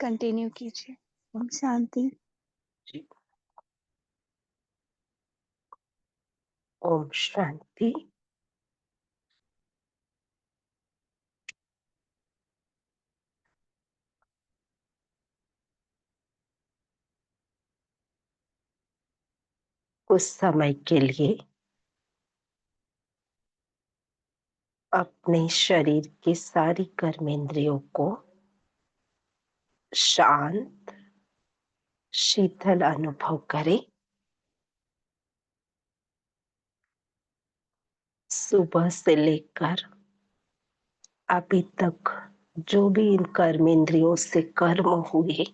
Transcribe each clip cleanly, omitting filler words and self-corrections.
Continue कीजिए। ओम शांति। जी। ओम शांति। कुछ समय के लिए अपने शरीर की सारी कर्मेंद्रियों को शांत शीतल अनुभव करें। सुबह से लेकर अभी तक जो भी इन कर्मेंद्रियों से कर्म हुए,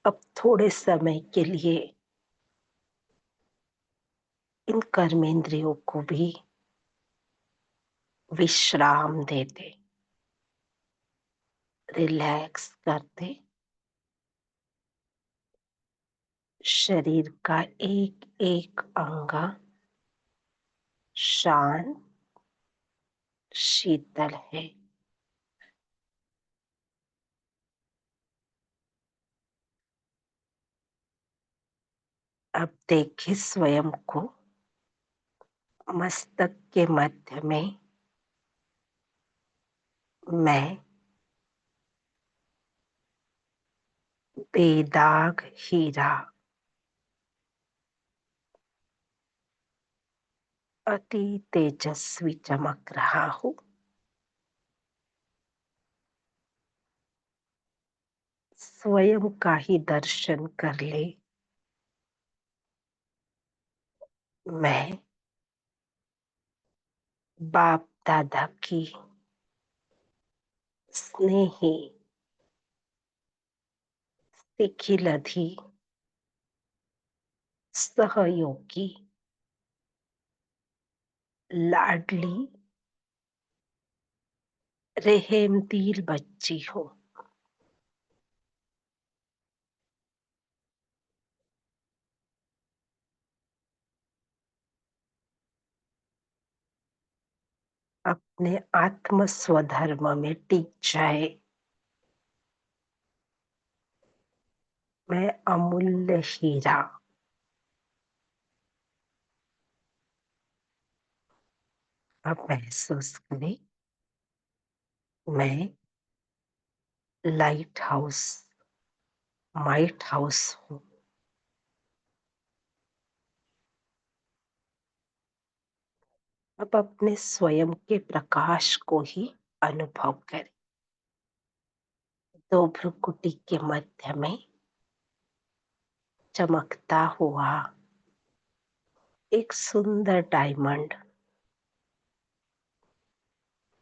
अब थोड़े समय के लिए इन कर्मेंद्रियों को भी विश्राम दे दे, रिलैक्स कर दे। शरीर का एक एक अंग शांत शीतल है। अब देखिए स्वयं को मस्तक के मध्य में मैं बेदाग हीरा अति तेजस्वी चमक रहा हूँ। स्वयं का ही दर्शन कर ले। मैं बाप दादा की स्नेही सिखिलधी सहयोगी लाडली रहमदिल बच्ची हूँ। अपने आत्म स्वधर्म में टिक जाए। मैं अमूल्य हीरा अब महसूस करें। मैं लाइट हाउस माइट हाउस हूँ। अब अपने स्वयं के प्रकाश को ही अनुभव करें। दो भ्रुकुटी के मध्य में चमकता हुआ एक सुंदर डायमंड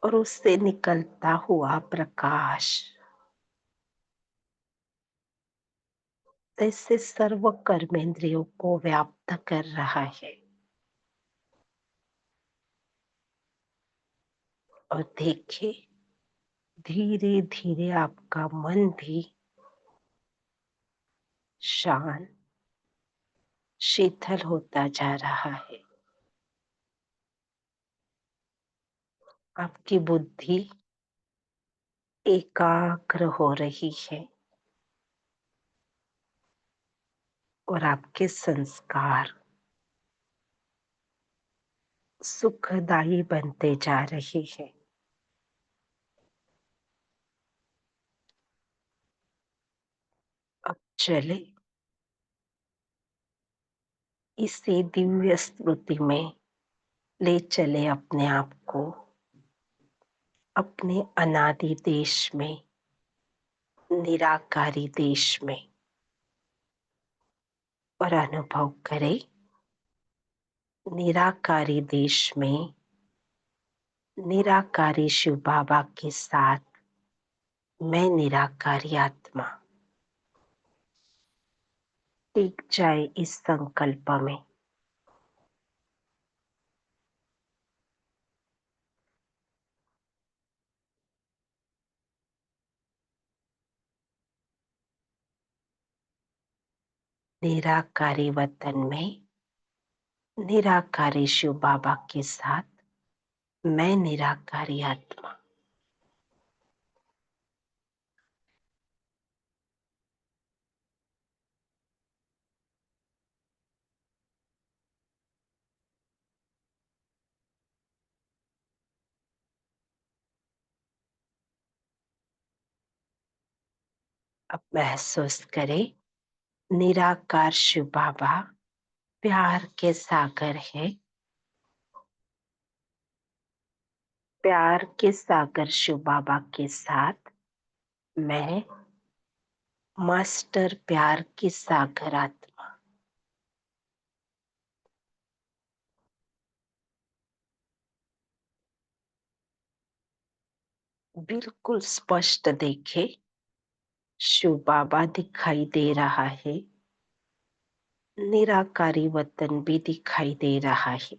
और उससे निकलता हुआ प्रकाश जैसे सर्व कर्मेंद्रियों को व्याप्त कर रहा है। और देखिए धीरे धीरे आपका मन भी शांत शीतल होता जा रहा है। आपकी बुद्धि एकाग्र हो रही है और आपके संस्कार सुखदायी बनते जा रहे हैं। अब चले इसी दिव्य स्मृति में ले चले अपने आप को अपने अनादि देश में, निराकारी देश में, और अनुभव करें निराकारी देश में निराकारी शिव बाबा के साथ मैं निराकारी आत्मा टिक जाए इस संकल्प में। निराकारी वतन में निराकारी शिव बाबा के साथ मैं निराकारी आत्मा अब महसूस करें निराकार शिव बाबा प्यार के सागर है। प्यार के सागर शिव बाबा के साथ मैं मास्टर प्यार की सागर आत्मा बिल्कुल स्पष्ट देखे शिव बाबा दिखाई दे रहा है, निराकारी वतन भी दिखाई दे रहा है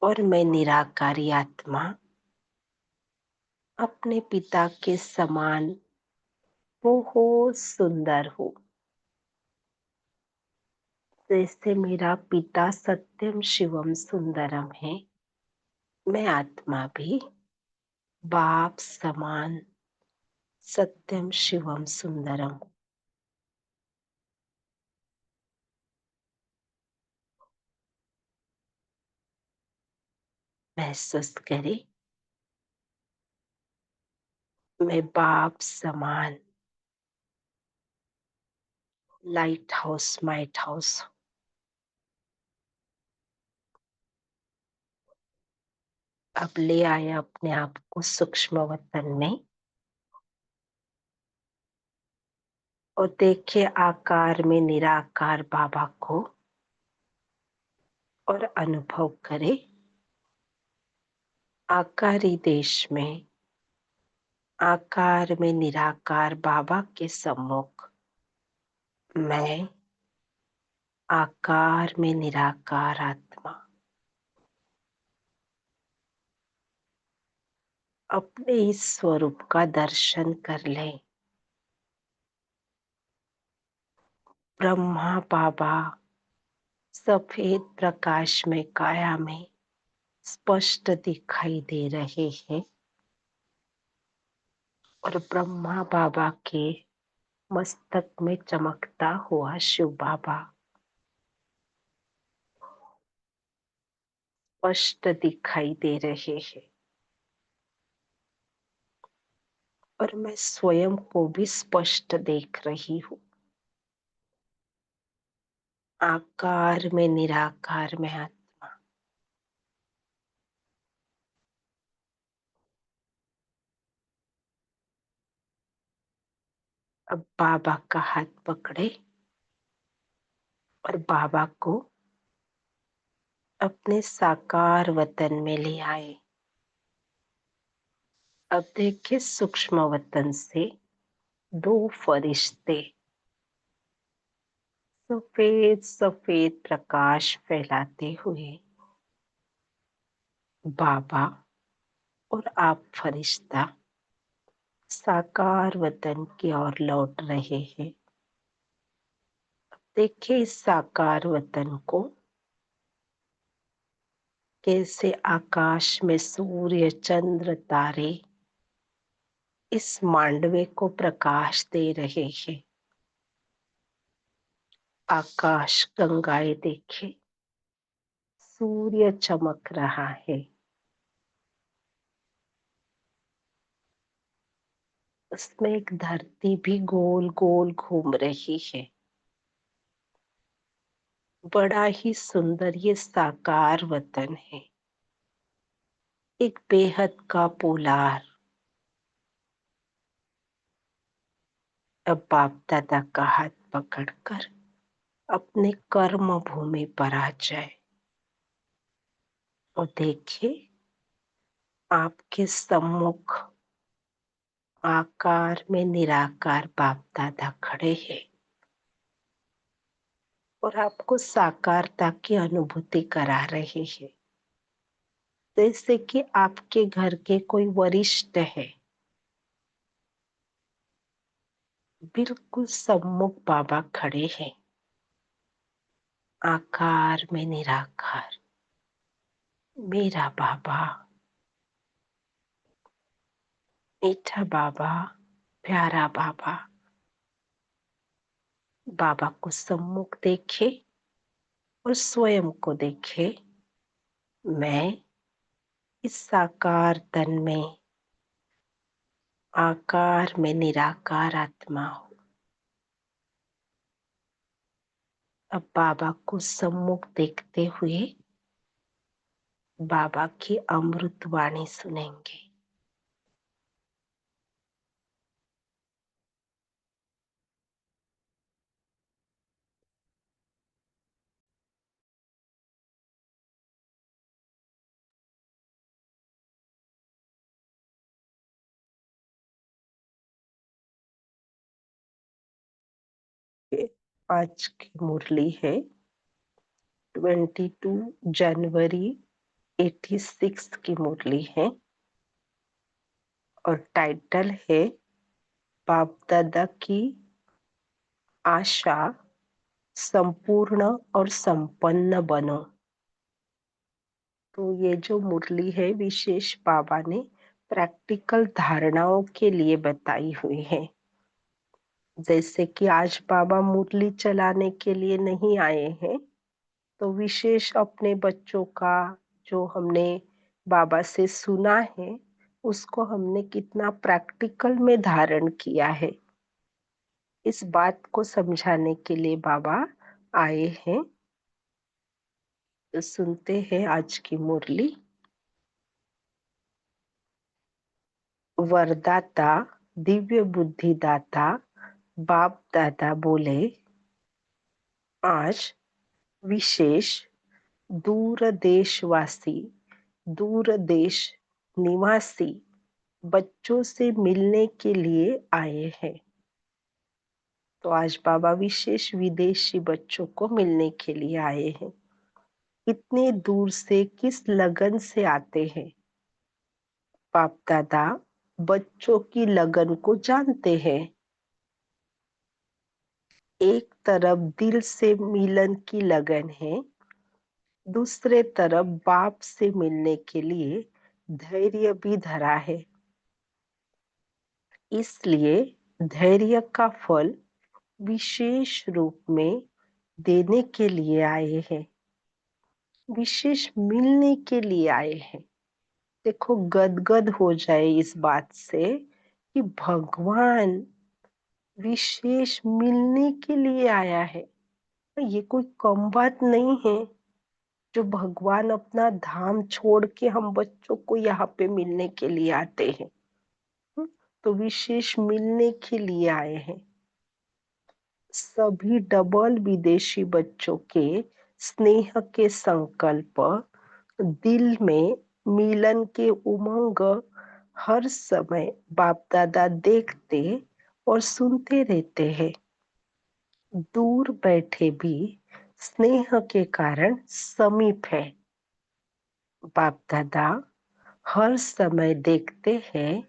और मैं निराकारी आत्मा अपने पिता के समान बहुत सुंदर हूँ। जैसे मेरा पिता सत्यम शिवम सुंदरम है, मैं आत्मा भी बाप समान सत्यम शिवम सुंदरम। महसूस करें मैं बाप समान लाइट हाउस माइट हाउस। अब ले आए अपने आप को सूक्ष्म वतन में और देखे आकार में निराकार बाबा को और अनुभव करे आकारी देश में आकार में निराकार बाबा के सम्मुख मैं आकार में निराकार आत्मा अपने इस स्वरूप का दर्शन कर ले। ब्रह्मा बाबा सफेद प्रकाश में काया में स्पष्ट दिखाई दे रहे हैं और ब्रह्मा बाबा के मस्तक में चमकता हुआ शिव बाबा स्पष्ट दिखाई दे रहे हैं और मैं स्वयं को भी स्पष्ट देख रही हूँ। आकार में निराकार में आत्मा। अब बाबा का हाथ पकड़े और बाबा को अपने साकार वतन में ले आए। अब देखिए सूक्ष्म वतन से दो फरिश्ते सफेद सफेद प्रकाश फैलाते हुए बाबा और आप फरिश्ता साकार वतन की ओर लौट रहे हैं। देखिए इस साकार वतन को कैसे आकाश में सूर्य चंद्र तारे इस मांडवे को प्रकाश दे रहे हैं। आकाश गंगाएं देखे, सूर्य चमक रहा है, उसमें एक धरती भी गोल गोल घूम रही है। बड़ा ही सुंदर ये साकार वतन है, एक बेहद का पोलार। अब बाप दादा का हाथ पकड़कर अपने कर्म भूमि पर आ जाए और देखे आपके सम्मुख आकार में निराकार बाप दादा खड़े हैं और आपको साकारता की अनुभूति करा रहे हैं। जैसे कि आपके घर के कोई वरिष्ठ है, बिल्कुल सम्मुख बाबा खड़े हैं, आकार में निराकार। मेरा बाबा, मीठा बाबा, प्यारा बाबा। बाबा को सम्मुख देखे और स्वयं को देखे। मैं इस साकार तन में आकार में निराकार आत्मा हो। अब बाबा को सम्मुख देखते हुए बाबा की अमृत वाणी सुनेंगे। आज की मुरली है 22 जनवरी 86 की मुरली है और टाइटल है बाप दादा की आशा संपूर्ण और संपन्न बनो। तो ये जो मुरली है विशेष बाबा ने प्रैक्टिकल धारणाओं के लिए बताई हुई है। जैसे कि आज बाबा मुरली चलाने के लिए नहीं आए हैं, तो विशेष अपने बच्चों का जो हमने बाबा से सुना है उसको हमने कितना प्रैक्टिकल में धारण किया है, इस बात को समझाने के लिए बाबा आए हैं। तो सुनते हैं आज की मुरली। वरदाता दिव्य बुद्धिदाता बाप दादा बोले, आज विशेष दूर देशवासी दूर देश निवासी बच्चों से मिलने के लिए आए हैं। तो आज बाबा विशेष विदेशी बच्चों को मिलने के लिए आए हैं। इतने दूर से किस लगन से आते हैं? बाप दादा बच्चों की लगन को जानते हैं। एक तरफ दिल से मिलन की लगन है, दूसरे तरफ बाप से मिलने के लिए धैर्य भी धरा है। इसलिए धैर्य का फल विशेष रूप में देने के लिए आए हैं, विशेष मिलने के लिए आए हैं। देखो गदगद हो जाए इस बात से कि भगवान विशेष मिलने के लिए आया है। ये कोई कम बात नहीं है जो भगवान अपना धाम छोड़ के हम बच्चों को यहाँ पे मिलने के लिए आते हैं। तो विशेष मिलने के लिए आए हैं। सभी डबल विदेशी बच्चों के स्नेह के संकल्प दिल में मिलन के उमंग हर समय बाप दादा देखते और सुनते रहते हैं। दूर बैठे भी स्नेह के कारण समीप है। बाप दादा हर समय देखते हैं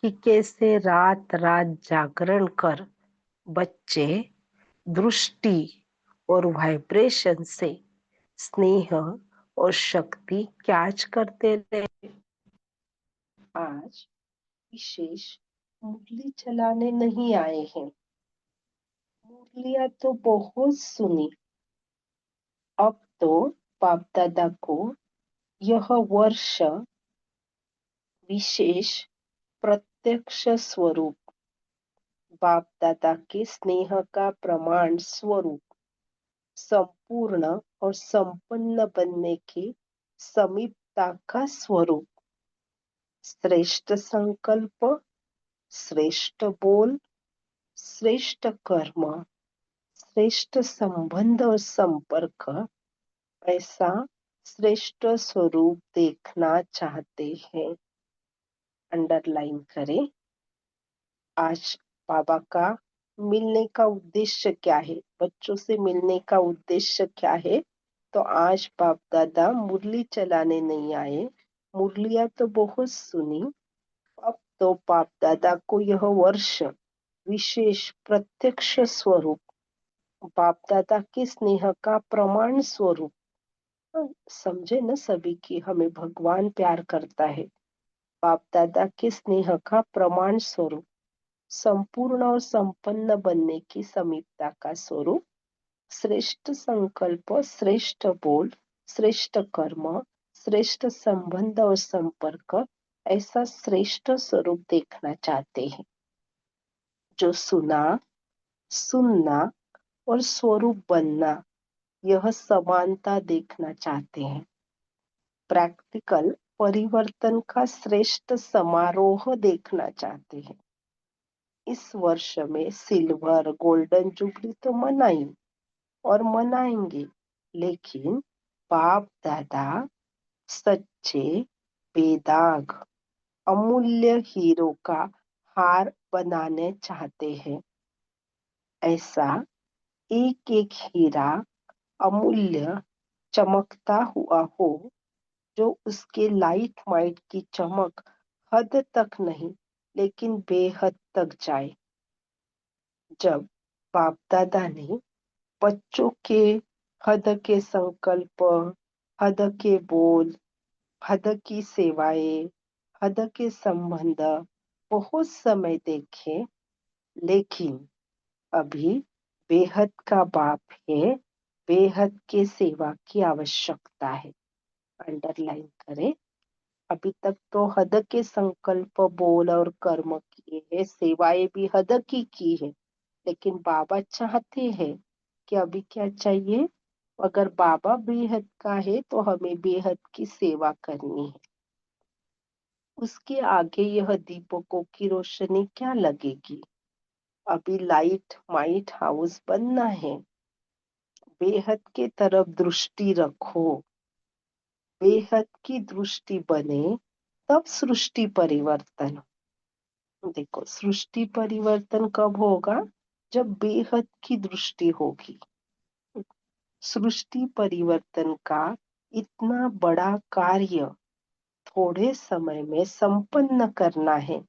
कि कैसे रात रात जागरण कर बच्चे दृष्टि और वाइब्रेशन से स्नेह और शक्ति कैच करते रहे। आज विशेष मुरली चलाने नहीं आए हैं। मुरलियां तो बहुत सुनी। अब तो बाप दादा को यह वर्ष विशेष प्रत्यक्ष स्वरूप बाप दादा के स्नेह का प्रमाण स्वरूप संपूर्ण और संपन्न बनने की समीपता का स्वरूप, श्रेष्ठ संकल्प, श्रेष्ठ बोल, श्रेष्ठ कर्म, श्रेष्ठ संबंध और संपर्क, ऐसा श्रेष्ठ स्वरूप देखना चाहते हैं। अंडरलाइन करें। आज बाबा का मिलने का उद्देश्य क्या है, बच्चों से मिलने का उद्देश्य क्या है? तो आज बाप दादा मुरली चलाने नहीं आए। मुरलियां तो बहुत सुनी। अब तो बाप दादा को यह वर्ष विशेष प्रत्यक्ष स्वरूप बाप दादा के स्नेह का प्रमाण स्वरूप, समझे न सभी की हमें भगवान प्यार करता है। बाप दादा के स्नेह का प्रमाण स्वरूप संपूर्ण और संपन्न बनने की समीपता का स्वरूप, श्रेष्ठ संकल्प, श्रेष्ठ बोल, श्रेष्ठ कर्म, श्रेष्ठ संबंध और संपर्क, ऐसा श्रेष्ठ स्वरूप देखना चाहते हैं जो सुनना और स्वरूप बनना, यह समानता देखना चाहते हैं। प्रैक्टिकल परिवर्तन का श्रेष्ठ समारोह देखना चाहते हैं। इस वर्ष में सिल्वर गोल्डन जुबली तो मनाई और मनाएंगे, लेकिन बाप दादा सच्चे बेदाग अमूल्य हीरो का हार बनाने चाहते हैं। ऐसा एक एक हीरा अमूल्य चमकता हुआ हो, जो उसके लाइट माइट की चमक हद तक नहीं लेकिन बेहद तक जाए। जब बाप दादा ने बच्चों के हद के संकल्प, हद के बोल, हद की सेवाएं, हद के संबंध बहुत समय देखे, लेकिन अभी बेहद का बाप है, बेहद के सेवा की आवश्यकता है। अंडरलाइन करें। अभी तक तो हद के संकल्प बोल और कर्म किए हैं, सेवाएं भी हद की है, लेकिन बाबा चाहते हैं कि अभी क्या चाहिए। अगर बाबा बेहद का है तो हमें बेहद की सेवा करनी है। उसके आगे यह दीपकों की रोशनी क्या लगेगी। अभी लाइट माइट हाउस बनना है। बेहद के तरफ दृष्टि रखो। बेहद की दृष्टि बने तब सृष्टि परिवर्तन। देखो, सृष्टि परिवर्तन कब होगा? जब बेहद की दृष्टि होगी। सृष्टि परिवर्तन का इतना बड़ा कार्य थोड़े समय में संपन्न करना है,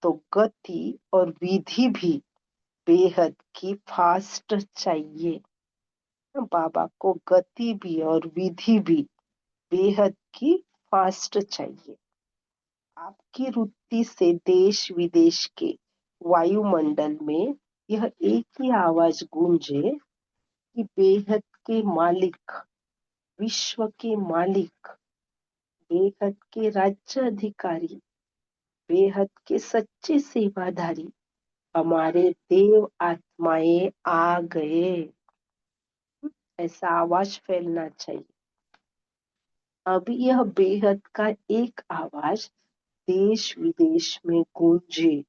तो गति और विधि भी बेहद की फास्ट चाहिए। बाबा को गति भी और विधि भी बेहद की फास्ट चाहिए। आपकी रुचि से देश विदेश के वायुमंडल में यह एक ही आवाज गूंजे कि बेहद के मालिक, विश्व के मालिक, बेहद के राज्य अधिकारी, बेहद के सच्चे सेवाधारी हमारे देव आत्माएं आ गए। ऐसा आवाज फैलना चाहिए। अब यह बेहद का एक आवाज देश विदेश में गूंजे,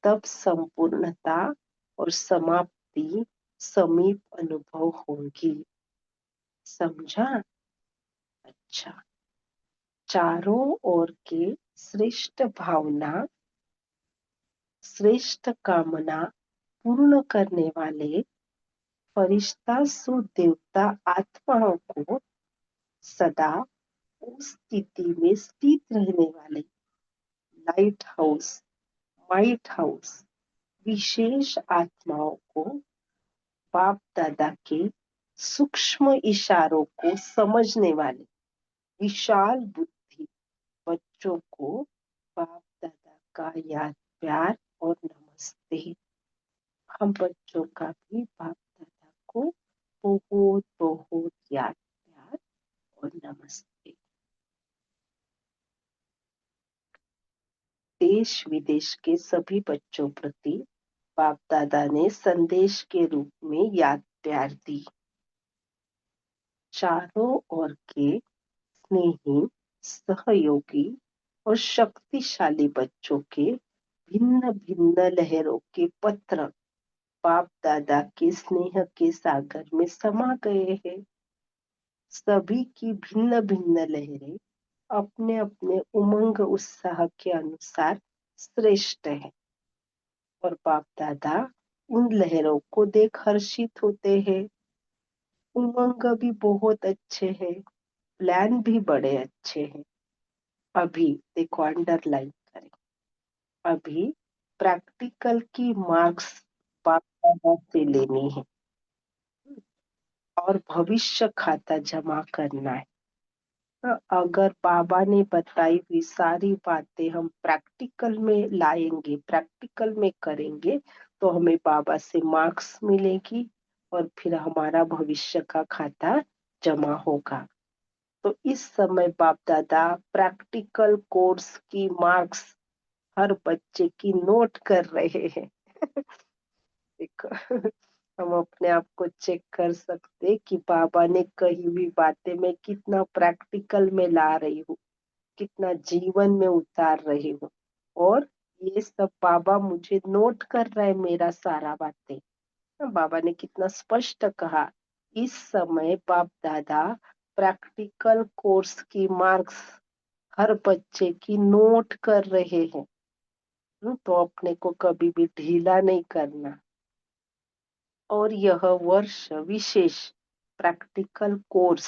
तब संपूर्णता और समाप्ति समीप अनुभव होगी। समझा? अच्छा। चारों ओर के श्रेष्ठ भावना, श्रेष्ठ कामना पूर्ण करने वाले फरिश्ता सुदेवता आत्माओं को सदा उस स्थिति में स्थित रहने वाले लाइट हाउस, माइट हाउस विशेष आत्माओं को बाप दादा के सूक्ष्म इशारों को समझने वाले विशाल बुद्धि बच्चों को बाप दादा का याद प्यार और नमस्ते। हम बच्चों का भी बाप दादा को बहुत बहुत याद प्यार और नमस्ते। देश विदेश के सभी बच्चों प्रति बाप दादा ने संदेश के रूप में याद प्यार दी। चारों ओर के स्नेही, सहयोगी और शक्तिशाली बच्चों के भिन्न भिन्न लहरों के पत्र बाप दादा के स्नेह के सागर में समा गए हैं। सभी की भिन्न भिन्न लहरें अपने अपने उमंग उत्साह के अनुसार श्रेष्ठ है, और बाप दादा उन लहरों को देख हर्षित होते हैं। उमंग भी बहुत अच्छे हैं, प्लान भी बड़े अच्छे हैं। अभी देखो, अंडरलाइन करें। अभी प्रैक्टिकल की मार्क्स बाप दादा से लेनी है और भविष्य खाता जमा करना है। अगर बाबा ने बताई हुई सारी बातें हम प्रैक्टिकल में लाएंगे, प्रैक्टिकल में करेंगे, तो हमें बाबा से मार्क्स मिलेगी और फिर हमारा भविष्य का खाता जमा होगा। तो इस समय बाप दादा प्रैक्टिकल कोर्स की मार्क्स हर बच्चे की नोट कर रहे हैं। देखो, हम अपने आप को चेक कर सकते कि बाबा ने कही हुई बातें मैं कितना प्रैक्टिकल में ला रही हूँ, कितना जीवन में उतार रही हूँ। और ये सब बाबा मुझे नोट कर रहा है, मेरा सारा बातें। बाबा ने कितना स्पष्ट कहा, इस समय बाप दादा प्रैक्टिकल कोर्स की मार्क्स हर बच्चे की नोट कर रहे हैं। तो अपने को कभी भी ढीला नहीं करना। और यह वर्ष विशेष प्रैक्टिकल कोर्स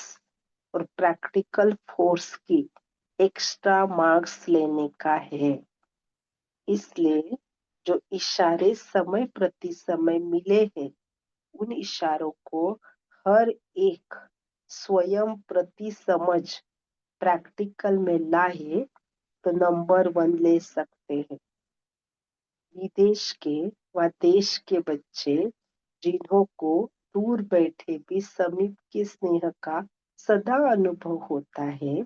और प्रैक्टिकल फोर्स की एक्स्ट्रा मार्क्स लेने का है। इसलिए जो इशारे समय प्रति समय मिले हैं, उन इशारों को हर एक स्वयं प्रति समझ प्रैक्टिकल में लाए तो नंबर 1 ले सकते हैं। विदेश के व देश के बच्चे जिन्हों को दूर बैठे भी समीप के स्नेह का सदा अनुभव होता है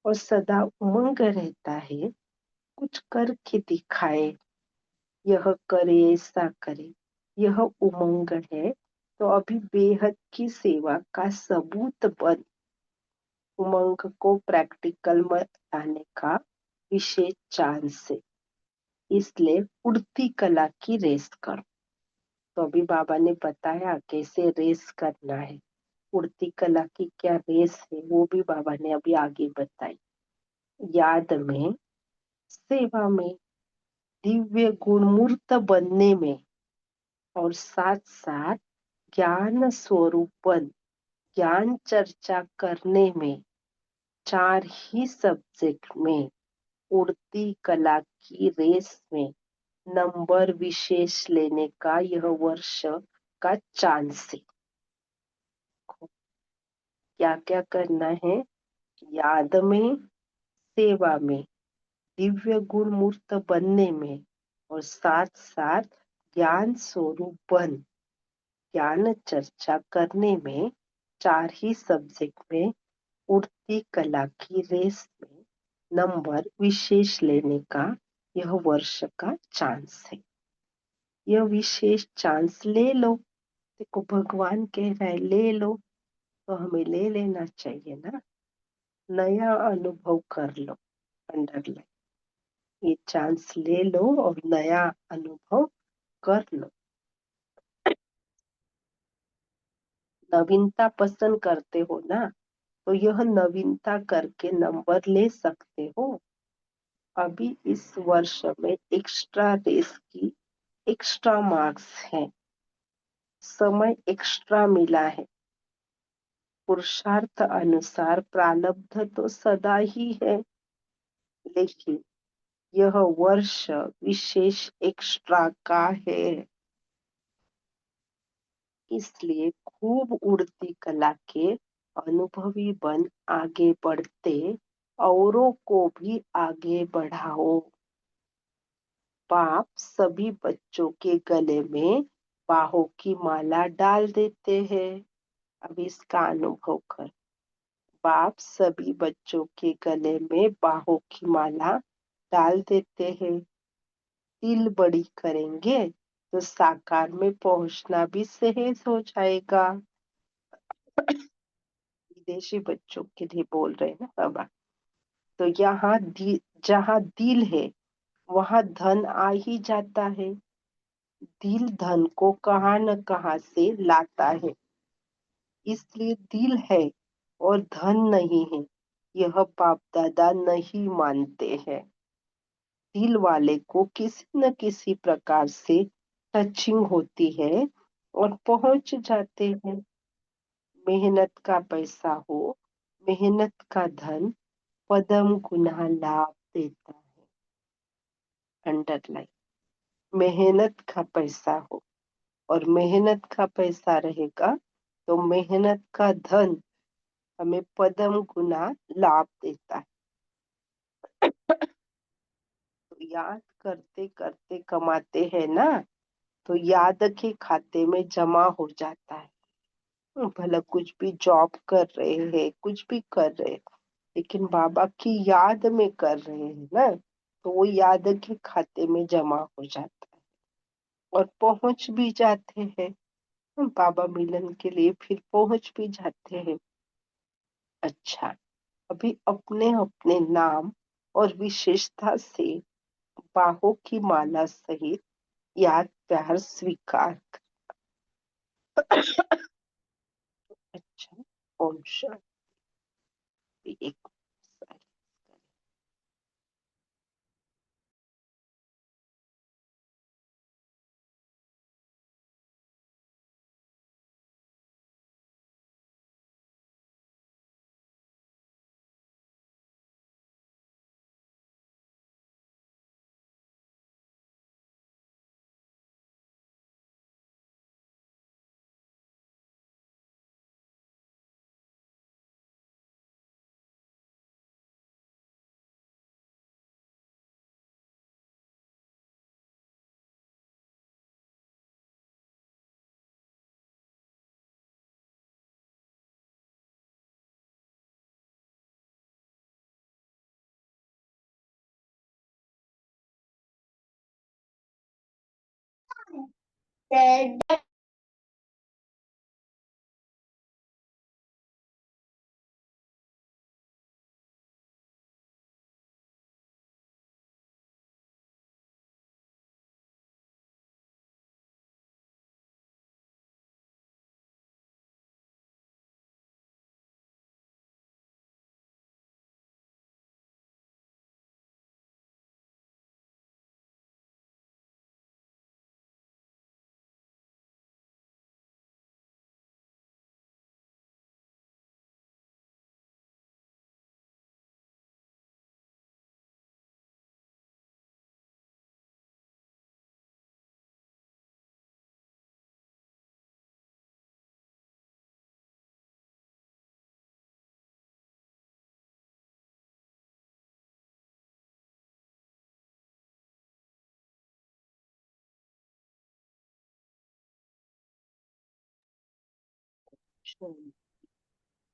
और सदा उमंग रहता है, कुछ करके दिखाए, यह करे ऐसा करे, यह उमंग है, तो अभी बेहद की सेवा का सबूत बन उमंग को प्रैक्टिकल में लाने का विशेष चांस है। इसलिए उड़ती कला की रेस करो। तो अभी बाबा ने बताया कैसे रेस करना है। उड़ती कला की क्या रेस है वो भी बाबा ने अभी आगे बताई। याद में, सेवा में, दिव्य गुणमूर्त बनने में और साथ साथ ज्ञान स्वरूपन ज्ञान चर्चा करने में, 4 ही सब्जेक्ट में उड़ती कला की रेस में नंबर विशेष लेने का यह वर्ष का चांस है। क्या क्या करना है? याद में, सेवा में, दिव्य गुण मूर्त बनने में और साथ साथ ज्ञान स्वरूप बन ज्ञान चर्चा करने में, 4 ही सब्जेक्ट में उड़ती कला की रेस में नंबर विशेष लेने का यह वर्ष का चांस है। यह विशेष चांस ले लो। देखो, भगवान कह रहा है ले लो, तो हमें ले लेना चाहिए ना। नया अनुभव कर लो। अंडरलाइन, ये चांस ले लो और नया अनुभव कर लो। नवीनता पसंद करते हो ना, तो यह नवीनता करके नंबर ले सकते हो। अभी इस वर्ष में एक्स्ट्रा रेस की एक्स्ट्रा मार्क्स है, समय एक्स्ट्रा मिला है। पुरुषार्थ अनुसार प्रारब्ध तो सदा ही है, लेकिन यह वर्ष विशेष एक्स्ट्रा का है। इसलिए खूब उड़ती कला के अनुभवी बन आगे बढ़ते औरों को भी आगे बढ़ाओ। बाप सभी बच्चों के गले में बाहों की माला डाल देते हैं। अब इसका अनुभव कर। बाप सभी बच्चों के गले में बाहों की माला डाल देते हैं। दिल बड़ी करेंगे तो साकार में पहुंचना भी सहज हो जाएगा। विदेशी बच्चों के लिए बोल रहे हैं ना बाबा। तो जहाँ दिल है वहां धन आ ही जाता है। दिल धन को कहाँ न कहाँ से लाता है। इसलिए दिल है और धन नहीं है, यह बाप दादा नहीं मानते हैं। दिल वाले को किसी न किसी प्रकार से टचिंग होती है और पहुंच जाते हैं। मेहनत का पैसा हो, मेहनत का धन पदम गुना लाभ देता है। अंडरलाइन, मेहनत का पैसा हो और मेहनत का पैसा रहेगा तो मेहनत का धन हमें पदम गुना लाभ देता है। तो याद करते करते कमाते हैं ना, तो याद के खाते में जमा हो जाता है। भला कुछ भी जॉब कर रहे हैं, कुछ भी कर रहे हैं, लेकिन बाबा की याद में कर रहे हैं ना, तो वो याद के खाते में जमा हो जाता है और पहुंच भी जाते हैं। बाबा मिलन के लिए फिर पहुंच भी जाते हैं। अच्छा, अभी अपने अपने नाम और विशेषता से बाहों की माला सहित याद प्यार स्वीकार। अच्छा, ओम शांति। एक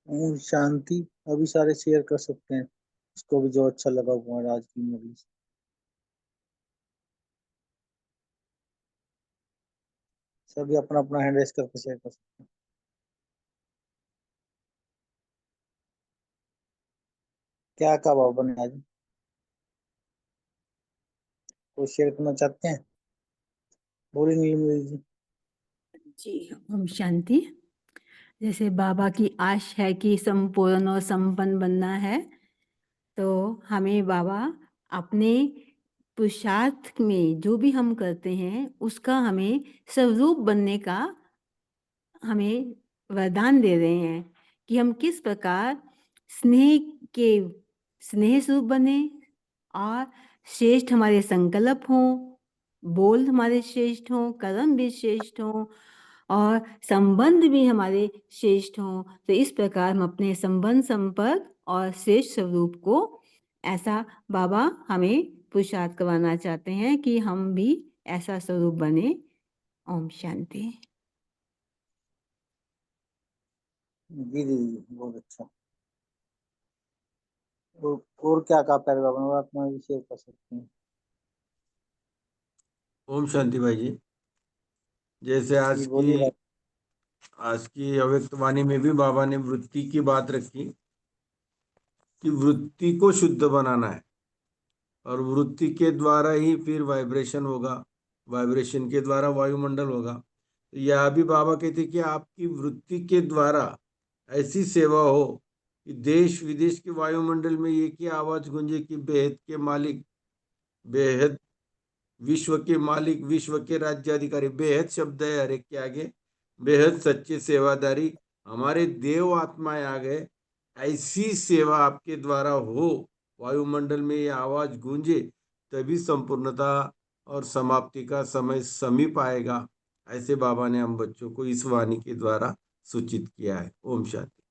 ओम शांति। अभी सारे शेयर कर सकते हैं, इसको भी जो अच्छा लगा हुआ आज की मूवी। सभी अपना अपना हैंड रेस करके शेयर कर सकते हैं। क्या कबाब बने आज, तो शेयर करना चाहते हैं? बोली नीलम जी। जी, ओम शांति। जैसे बाबा की आश है कि संपूर्ण और संपन्न बनना है, तो हमें बाबा अपने पुरुषार्थ में जो भी हम करते हैं उसका हमें स्वरूप बनने का हमें वरदान दे रहे हैं कि हम किस प्रकार स्नेह के स्नेह स्वरूप बने और श्रेष्ठ हमारे संकल्प हों, बोल हमारे श्रेष्ठ हों, कर्म भी श्रेष्ठ हों और संबंध भी हमारे श्रेष्ठ हों। तो इस प्रकार हम अपने संबंध, संपर्क और श्रेष्ठ स्वरूप को ऐसा बाबा हमें पुरुषार्थ करवाना चाहते हैं कि हम भी ऐसा स्वरूप बने। ओम शांति। जी जी जी, बहुत अच्छा। और क्या कहा पैराग्राफ में, अपना भी शेयर कर सकते हैं। ओम शांति भाई जी। जैसे जी बोलिए भाई। आज की अव्यक्त वाणी में भी बाबा ने वृत्ति की बात रखी कि वृत्ति को शुद्ध बनाना है और वृत्ति के द्वारा ही फिर वाइब्रेशन होगा, वाइब्रेशन के द्वारा वायुमंडल होगा। तो यह भी बाबा कहते कि आपकी वृत्ति के द्वारा ऐसी सेवा हो कि देश विदेश के वायुमंडल में एक ही आवाज गूंजे कि बेहद के मालिक, बेहद विश्व के मालिक, विश्व के राज्याधिकारी। बेहद शब्द है हर एक के आगे, बेहद सच्चे सेवादारी हमारे देव आत्माएं आ गए। ऐसी सेवा आपके द्वारा हो, वायुमंडल में ये आवाज गूंजे, तभी संपूर्णता और समाप्ति का समय समीप आएगा। ऐसे बाबा ने हम बच्चों को इस वाणी के द्वारा सूचित किया है। ओम शांति।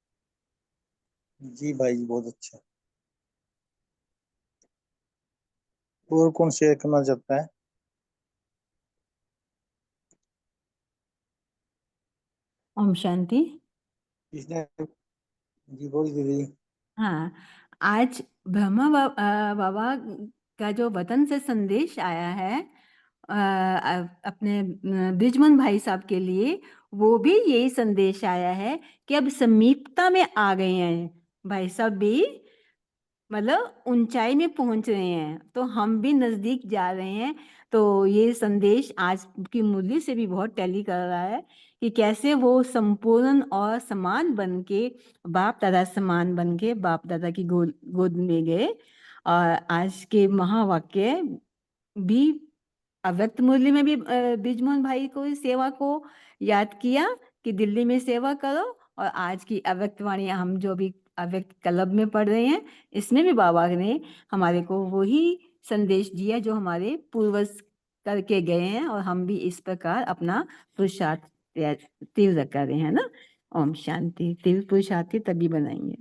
जी भाई जी, बहुत अच्छा। और कौन शेयर करना चाहता है? ओम शांति। इसने जी बोली दीदी। हाँ, आज बाबा का जो वतन से संदेश आया है अपने ब्रिजमन भाई साहब के लिए, वो भी यही संदेश आया है कि अब समीपता में आ गए हैं भाई साहब भी, मतलब ऊंचाई में पहुंच रहे हैं, तो हम भी नजदीक जा रहे हैं। तो ये संदेश आज की मुरली से भी बहुत टैली कर रहा है कि कैसे वो संपूर्ण और समान बन के बाप दादा समान बन के बाप दादा की गोद में गए। और आज के महावाक्य भी अव्यक्त मुरली में भी ब्रिजमोहन भाई को इस सेवा को याद किया कि दिल्ली में सेवा करो, और आज की अव्यक्त वाणी हम जो भी अव्यक्त क्लब में पढ़ रहे हैं, इसमें भी बाबा ने हमारे को वही संदेश दिया जो हमारे पूर्वज करके गए हैं, और हम भी इस प्रकार अपना पुरुषार्थ तीव्र कर रहे हैं ना। ओम शांति। तीव्र पुरुषार्थी तभी बनाएंगे।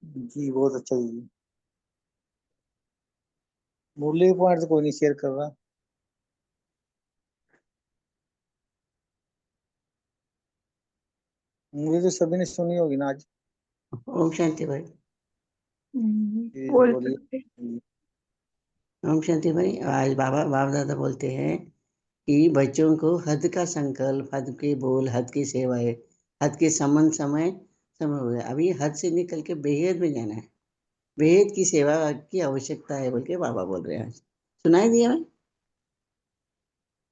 जी बहुत अच्छा दीदी। मुरली के पॉइंट तो कोई नहीं शेयर कर रहा। मुझे तो सभी ने सुनी होगी ना आज। ओम शांति भाई। दीदी बोल बोलिए। सकते। ओम शांति भाई। आज बाप दादा बोलते हैं कि बच्चों को हद का संकल्प, हद के बोल, हद की सेवाएं, हद के समय हो गया। अभी हद से निकल के बेहद में जाना है। बेहद की सेवा की आवश्यकता है बोल के बाबा बोल रहे हैं। आज सुनाई दिया भाई?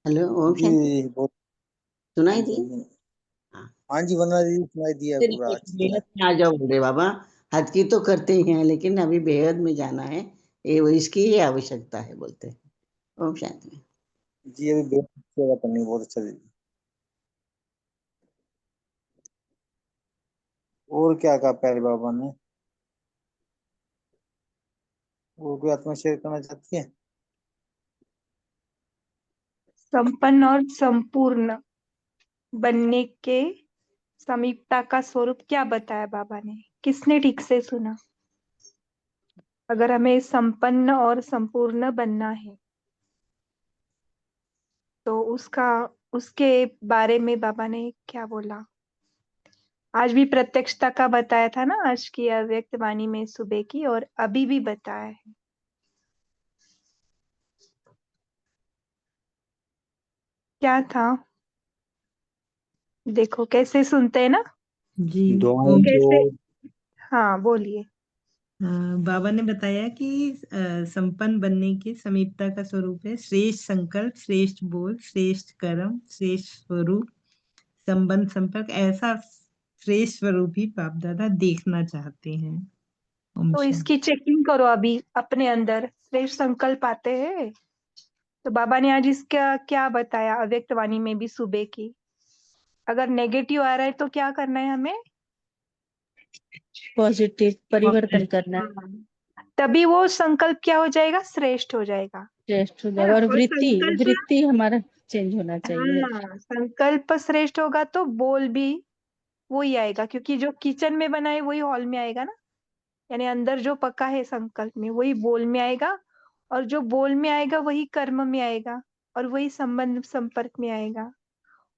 हेलो ओम जी शांति, बहुत। सुनाई दिया? हाँ, हाँ जी वंदना दीदी सुनाई दिया पूरा अच्छी तरह। बेहद में आ जाओ बोल रहे बाबा। हद की तो करते ही हैं, लेकिन अभी बेहद में जाना है, इसकी ही आवश्यकता है बोलते हैं। ओम शांति। जी अभी बेहद सेवा करनी बहुत अच्छा दीदी। और क्या कहा प्यारे बाबा ने? और कोई आत्मा शेयर करना चाहती है? संपन्न और संपूर्ण बनने के समीपता का स्वरूप क्या बताया बाबा ने? किसने ठीक से सुना? अगर हमें संपन्न और संपूर्ण बनना है तो उसके बारे में बाबा ने क्या बोला? आज भी प्रत्यक्षता का बताया था ना, आज की अव्यक्त वाणी में सुबह की, और अभी भी बताया है। क्या था? देखो कैसे सुनते हैं ना। जी कैसे? हाँ बोलिए। बाबा ने बताया कि संपन्न बनने की समीपता का स्वरूप है श्रेष्ठ संकल्प, श्रेष्ठ बोल, श्रेष्ठ कर्म, श्रेष्ठ स्वरूप, संबंध संपर्क। ऐसा श्रेष्ठ स्वरूप ही बाप दादा देखना चाहते हैं। ओम तो शांति। इसकी चेकिंग करो, अभी अपने अंदर श्रेष्ठ संकल्प आते हैं। तो बाबा ने आज इसका क्या बताया अव्यक्त वाणी में भी सुबह की? अगर नेगेटिव आ रहा है तो क्या करना है हमें? पॉजिटिव परिवर्तन करना, तभी वो संकल्प क्या हो जाएगा? श्रेष्ठ हो जाएगा, श्रेष्ठ हो है जाएगा। ना? और और संकल्प, वृत्ति हमारा चेंज होना चाहिए। हाँ संकल्प श्रेष्ठ होगा तो बोल भी वही आएगा, क्योंकि जो किचन में बना है वही हॉल में आएगा ना। यानी अंदर जो पका है संकल्प में वही बोल में आएगा, और जो बोल में आएगा वही कर्म में आएगा, और वही संबंध संपर्क में आएगा,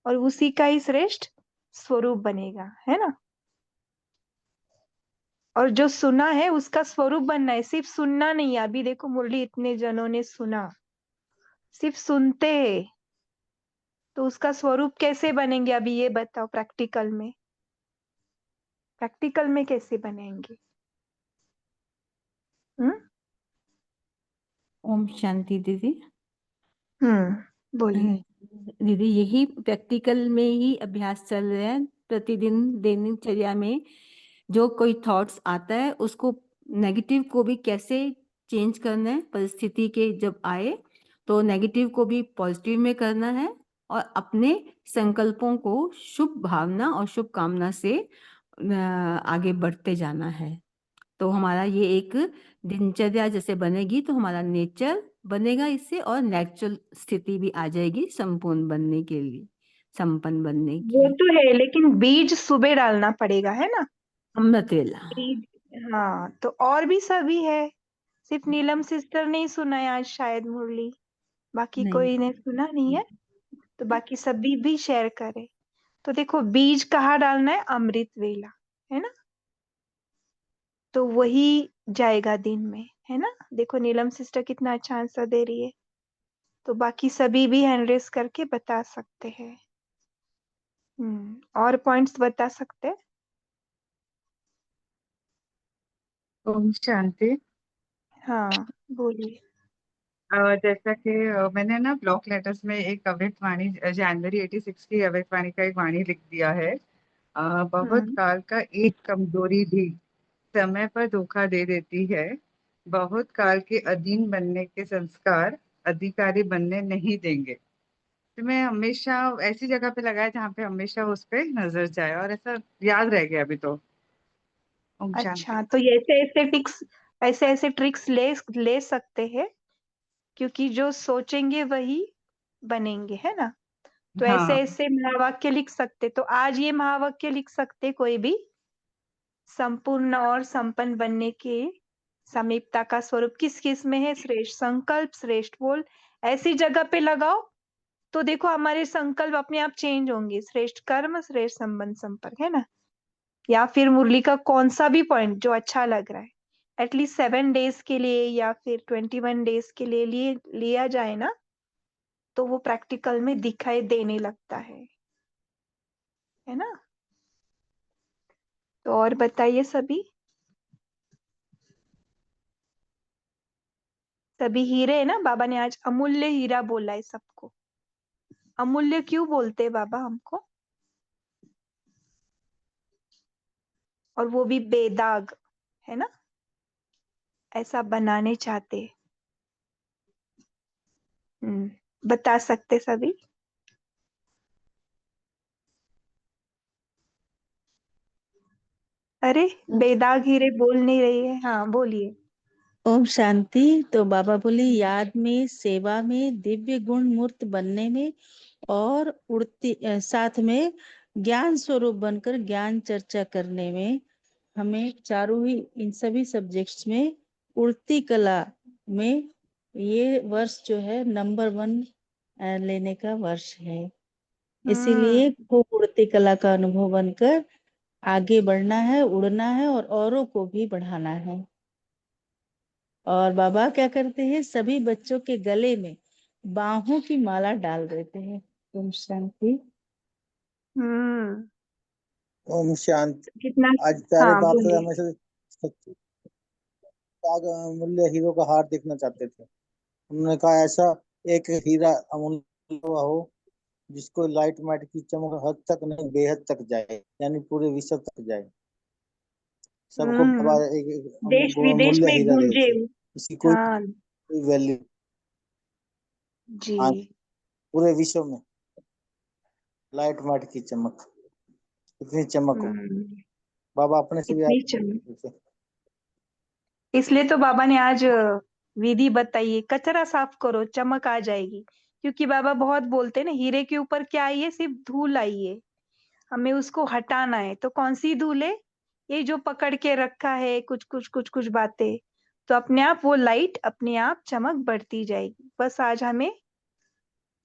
और उसी का ही श्रेष्ठ स्वरूप बनेगा, है ना? और जो सुना है उसका स्वरूप बनना है, सिर्फ सुनना नहीं है। अभी देखो मुरली इतने जनों ने सुना, सिर्फ सुनते हैं, तो उसका स्वरूप कैसे बनेंगे? अभी ये बताओ, प्रैक्टिकल में कैसे बनेंगे? ओम शांति दीदी। बोलिए। दीदी यही प्रैक्टिकल में ही अभ्यास चल रहा है। प्रतिदिन दिनचर्या में जो कोई थॉट्स आता है उसको, नेगेटिव को भी कैसे चेंज करना है, परिस्थिति के जब आए तो नेगेटिव को भी पॉजिटिव में करना है, और अपने संकल्पों को शुभ भावना और शुभ कामना से आगे बढ़ते जाना है। तो हमारा ये एक दिनचर्या जैसे बनेगी तो हमारा नेचर बनेगा इससे, और नेचुरल स्थिति भी आ जाएगी संपूर्ण बनने के लिए, संपन्न बनने वो की। तो है, लेकिन बीज सुबह डालना पड़ेगा, है ना? अमृत वेला। बीज, हाँ। तो और भी सभी है, सिर्फ नीलम सिस्टर ने ही सुना है आज शायद मुरली, बाकी नहीं। कोई ने सुना नहीं है। तो बाकी सभी भी शेयर करे। तो देखो बीज कहाँ डालना है, अमृत वेला, है ना, तो वही जाएगा दिन में, है ना। देखो नीलम सिस्टर कितना अच्छा आंसर दे रही है। तो बाकी सभी भी हैंड रेस करके बता सकते हैं। और पॉइंट्स बता सकते हैं। ओम शांति। हाँ बोलिए। जैसा कि मैंने ना ब्लॉक लेटर्स में एक अव्यक्त वाणी जनवरी 86 की अव्यक्त वाणी का एक वाणी लिख दिया है। बहुत हम्म काल का एक कमजोरी भी समय पर धोखा दे देती है। बहुत काल के अधीन बनने के संस्कार अधिकारी बनने नहीं देंगे। तो मैं हमेशा ऐसी जगह पे लगाया जहाँ पे हमेशा उस पे नजर जाए, और ऐसा याद रह गया अभी तो। ओम शांति। अच्छा, तो ये ऐसे ऐसे ट्रिक्स ले ले सकते हैं, क्योंकि जो सोचेंगे वही बनेंगे, है ना। तो ऐसे हाँ ऐसे महावाक्य लिख सकते, तो आज ये महावाक्य लिख सकते कोई भी, संपूर्ण और संपन्न बनने के समीपता का स्वरूप किस किस में है, श्रेष्ठ संकल्प, श्रेष्ठ बोल, ऐसी जगह पे लगाओ। तो देखो हमारे संकल्प अपने आप चेंज होंगे, श्रेष्ठ कर्म, श्रेष्ठ संबंध संपर्क, है ना। या फिर मुरली का कौन सा भी पॉइंट जो अच्छा लग रहा है, एटलीस्ट 7 डेज के लिए या फिर 21 डेज के लिए लिया जाए ना, तो वो प्रैक्टिकल में दिखाई देने लगता है ना। तो और बताइए सभी। सभी हीरे है ना, बाबा ने आज अमूल्य हीरा बोला है सबको। अमूल्य क्यों बोलते हैं बाबा हमको, और वो भी बेदाग, है ना, ऐसा बनाने चाहते हैं। बता सकते सभी। अरे बेदाग हीरे बोल नहीं रही है, हाँ बोलिए। ओम शांति। तो बाबा बोले याद में, सेवा में, दिव्य गुण मूर्त बनने में और साथ में ज्ञान स्वरूप बनकर ज्ञान चर्चा करने में, हमें चारों ही इन सभी सब्जेक्ट्स में उड़ती कला में ये वर्ष जो है नंबर 1 लेने का वर्ष है। इसीलिए हम्म खूब उड़ती कला का अनुभव बनकर आगे बढ़ना है, उड़ना है और औरों को भी बढ़ाना है। और बाबा क्या करते हैं, सभी बच्चों के गले में बाहों की माला डाल देते हैं। ओम शांति। हम्म ओम शांति। कितना। आज प्यारे हाँ बाप दादा बोलिए। हमेशा सच्चे अमूल्य हीरो का हार देखना चाहते थे। उन्होंने कहा ऐसा एक हीरा अमूल्य हुआ हो जिसको लाइट माइट की चमक हद तक नहीं बेहद तक जाए, यानी पूरे विश्व तक जाए। सबको बाबा हम्म एक देश विदेश अमूल्य में हीरा दे गूंजे। थे, इसकी कोई हाँ वैल्यू। जी। हाँ, पूरे विश्व में लाइट माइट की चमक, इतनी चमक हो। हम्म बाबा अपने से भी इतनी चमक, आप इसलिए तो बाबा ने आज विधि बताई है, कचरा साफ करो चमक आ जाएगी। क्योंकि बाबा बहुत बोलते हैं ना, हीरे के ऊपर क्या आई है, सिर्फ धूल आई है, हमें उसको हटाना है। तो कौन सी धूल है, ये जो पकड़ के रखा है कुछ कुछ कुछ कुछ बातें, तो अपने आप वो लाइट अपने आप चमक बढ़ती जाएगी। बस आज हमें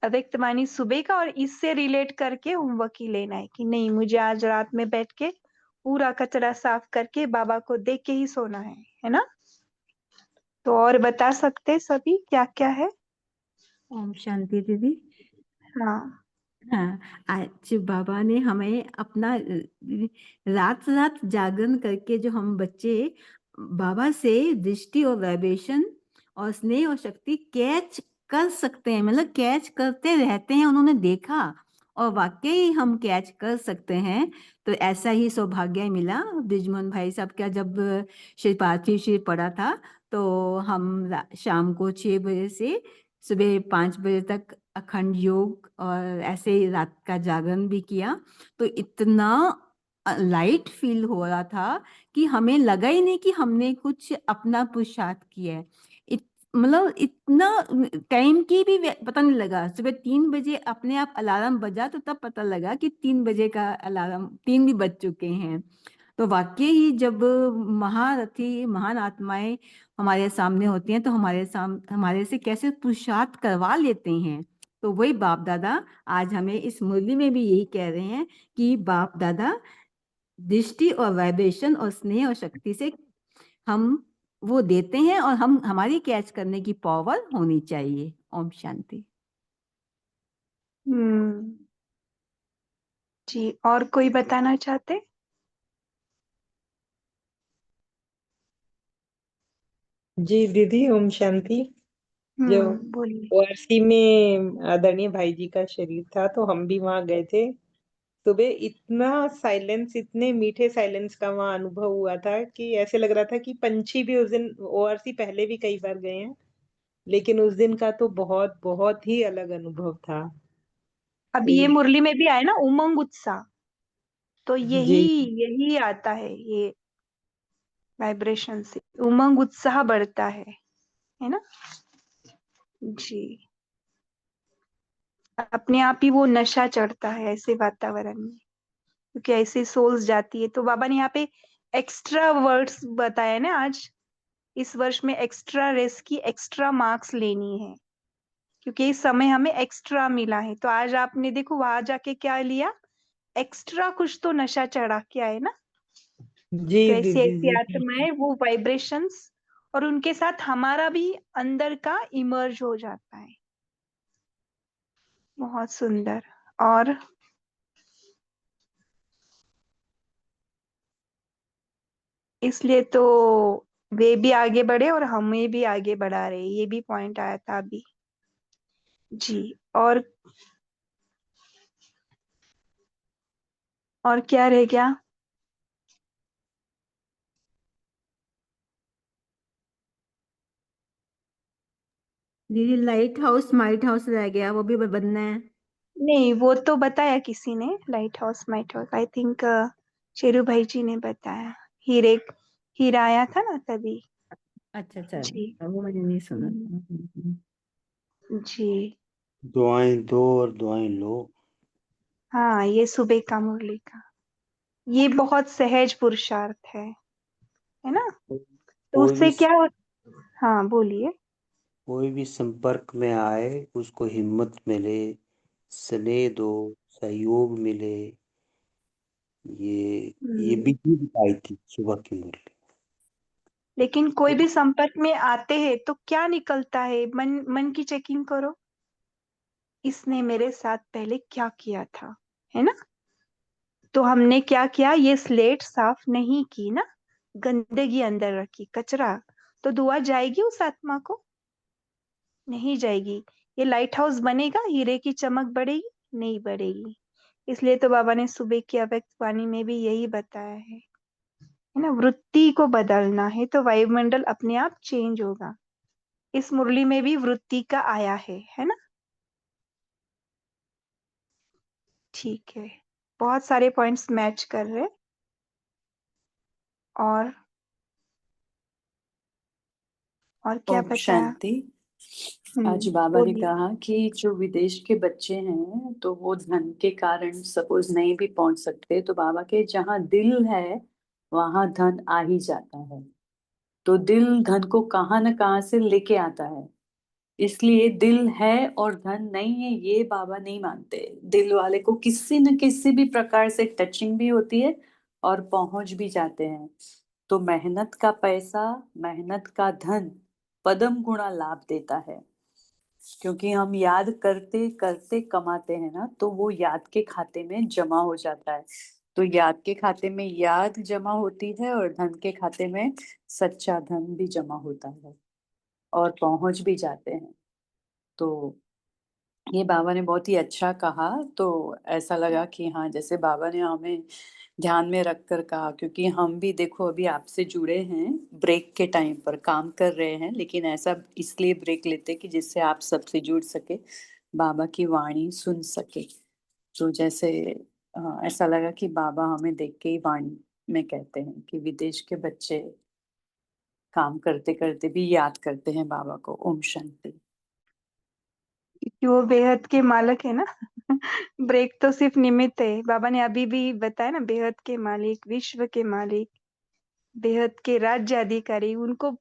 अव्यक्तवाणी सुबह का और इससे रिलेट करके होमवर्क ही लेना है, कि नहीं मुझे आज रात में बैठ के पूरा कचरा साफ करके बाबा को देख के ही सोना है ना। तो और बता सकते सभी क्या क्या है। ओम शांति दीदी। हाँ हाँ, आज बाबा ने हमें अपना रात रात जागरण करके जो हम बच्चे बाबा से दृष्टि और वाइब्रेशन और स्नेह और शक्ति कैच कर सकते हैं, मतलब कैच करते रहते हैं, उन्होंने देखा और वाकई हम कैच कर सकते हैं। तो ऐसा ही सौभाग्य मिला ब्रिजमोहन भाई साहब का, जब श्री पार्थिव श्री पड़ा था तो हम शाम को 6 बजे से सुबह 5 बजे तक अखंड योग और ऐसे ही रात का जागरण भी किया। तो इतना लाइट फील हो रहा था कि हमें लगा ही नहीं कि हमने कुछ अपना पुरुषार्थ किया है। मतलब इतना टाइम की भी पता नहीं लगा। सुबह 3 बजे अपने आप अलार्म बजा तो तब पता लगा कि 3 बजे का अलार्म 3 भी बज चुके हैं। तो वाकई ही जब महारथी महान आत्माएं हमारे सामने होती हैं तो हमारे से कैसे पुरुषार्थ करवा लेते हैं। तो वही बाप दादा आज हमें इस मुरली में भी यही कह रहे हैं कि बाप दादा दृष्टि और वाइब्रेशन और स्नेह और शक्ति से हम वो देते हैं और हम हमारी कैच करने की पावर होनी चाहिए। ओम शांति। जी, और कोई बताना चाहते? जी दीदी, ओम शांति। जो बोलिए। ओआरसी में आदरणीय भाई जी का शरीर था, तो हम भी वहां गए थे। सुबह इतना साइलेंस, इतने मीठे साइलेंस का वहां अनुभव हुआ था कि ऐसे लग रहा था कि पंछी भी उस दिन, ओआरसी पहले भी कई बार गए हैं, लेकिन उस दिन का तो बहुत बहुत ही अलग अनुभव था। अभी ये मुरली में भी आया ना उमंग उत्साह, तो यही जी यही आता है, ये वाइब्रेशन से उमंग उत्साह बढ़ता है ना। जी, अपने आप ही वो नशा चढ़ता है ऐसे वातावरण में, क्योंकि ऐसे सोल्स जाती है। तो बाबा ने यहाँ पे एक्स्ट्रा वर्ड्स बताया ना, आज इस वर्ष में एक्स्ट्रा रेस की एक्स्ट्रा मार्क्स लेनी है, क्योंकि इस समय हमें एक्स्ट्रा मिला है। तो आज आपने देखो वहां जाके क्या लिया, एक्स्ट्रा कुछ तो नशा चढ़ा के आए ना। जी तो ऐसी दीदी ऐसी जी। आत्माएं वो वाइब्रेशंस और उनके साथ हमारा भी अंदर का इमर्ज हो जाता है। बहुत सुंदर। और इसलिए तो वे भी आगे बढ़े और हमें भी आगे बढ़ा रहे, ये भी पॉइंट आया था अभी। जी, और क्या रह गया? दीदी लाइट हाउस माइट हाउस रह गया, वो भी बनना है। नहीं, वो तो बताया किसी ने, light house might house, I think Sheru भाई जी ने बताया। हीरा आया था ना तभी। अच्छा अच्छा, जी। वो मैंने नहीं सुना। जी दुआएं दो और दुआएं लो। हाँ, ये सुबह का मुरली का, ये बहुत सहज पुरुषार्थ है ना। तो कोई भी उससे क्या हाँ बोलिए। कोई भी संपर्क में आए उसको हिम्मत मिले, स्नेह दो, सहयोग मिले। ये भी बताई थी सुबह की मुरली। लेकिन कोई भी संपर्क में आते हैं तो क्या निकलता है, मन मन की चेकिंग करो, इसने मेरे साथ पहले क्या किया था, है ना। तो हमने क्या किया, ये स्लेट साफ नहीं की ना, गंदगी अंदर रखी, कचरा, तो दुआ जाएगी उस आत्मा को? नहीं जाएगी। ये लाइट हाउस बनेगा, हीरे की चमक बढ़ेगी? नहीं बढ़ेगी। इसलिए तो बाबा ने सुबह की अव्यक्त वाणी में भी यही बताया है ना, वृत्ति को बदलना है तो वायुमंडल अपने आप चेंज होगा। इस मुरली में भी वृत्ति का आया है ना। ठीक है, बहुत सारे पॉइंट्स मैच कर रहे। और क्या ओम बताया? शांति। आज बाबा ने बोलिए। कहा कि जो विदेश के बच्चे हैं तो वो धन के कारण सपोज नहीं भी पहुंच सकते, तो बाबा के जहाँ दिल है वहां धन आ ही जाता है। तो दिल धन को कहाँ न कहाँ से लेके आता है, इसलिए दिल है और धन नहीं है ये बाबा नहीं मानते। दिल वाले को किसी न किसी भी प्रकार से टचिंग भी होती है और पहुंच भी जाते हैं। तो मेहनत का पैसा, मेहनत का धन पदम गुणा लाभ देता है, क्योंकि हम याद करते करते कमाते हैं ना, तो वो याद के खाते में जमा हो जाता है। तो याद के खाते में याद जमा होती है और धन के खाते में सच्चा धन भी जमा होता है और पहुंच भी जाते हैं। तो ये बाबा ने बहुत ही अच्छा कहा। तो ऐसा लगा कि हाँ, जैसे बाबा ने हमें ध्यान में रख कर कहा, क्योंकि हम भी देखो अभी आपसे जुड़े हैं, ब्रेक के टाइम पर काम कर रहे हैं, लेकिन ऐसा इसलिए ब्रेक लेते कि जिससे आप सबसे जुड़ सके, बाबा की वाणी सुन सके। तो जैसे ऐसा लगा कि बाबा हमें देख के ही वाणी में कहते हैं कि विदेश के बच्चे काम करते करते भी याद करते हैं बाबा को। ओम शांति। क्योंकि वो बेहद के मालिक है ना। ब्रेक तो सिर्फ निमित्त है। बाबा ने अभी भी बताया ना, बेहद के मालिक, विश्व के मालिक, बेहद के राज्य अधिकारी, उनको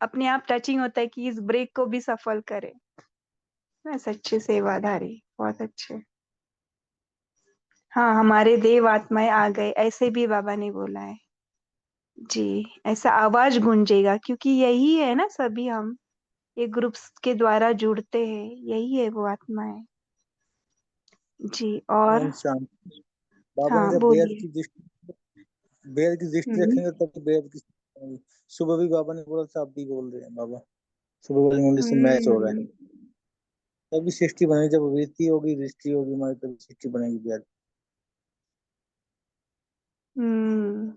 अपने आप टचिंग होता है कि इस ब्रेक को भी सफल करे, ना, सच्चे सेवाधारी, बहुत अच्छे। हाँ, हमारे देव आत्माएं आ गए, ऐसे भी बाबा ने बोला है जी। ऐसा आवाज गूंजेगा, क्योंकि यही है ना, सभी हम ये ग्रुप्स के द्वारा जुड़ते हैं, यही है वो आत्माएं जी। और ओम शांति। बाबा ने हाँ, जब बोलिए। वेद की दृष्टि हम्म रखेंगे तब वेद की होगी। सुबह भी बाबा ने बोला था, अब भी बोल रहे हैं बाबा। सुबह वाली मुरली से मैच हो रहा है। हम्म तभी सृष्टि बनेगी, जब वृत्ति होगी, दृष्टि होगी हमारी, तभी सृष्टि बनेगी वेद। हम्म।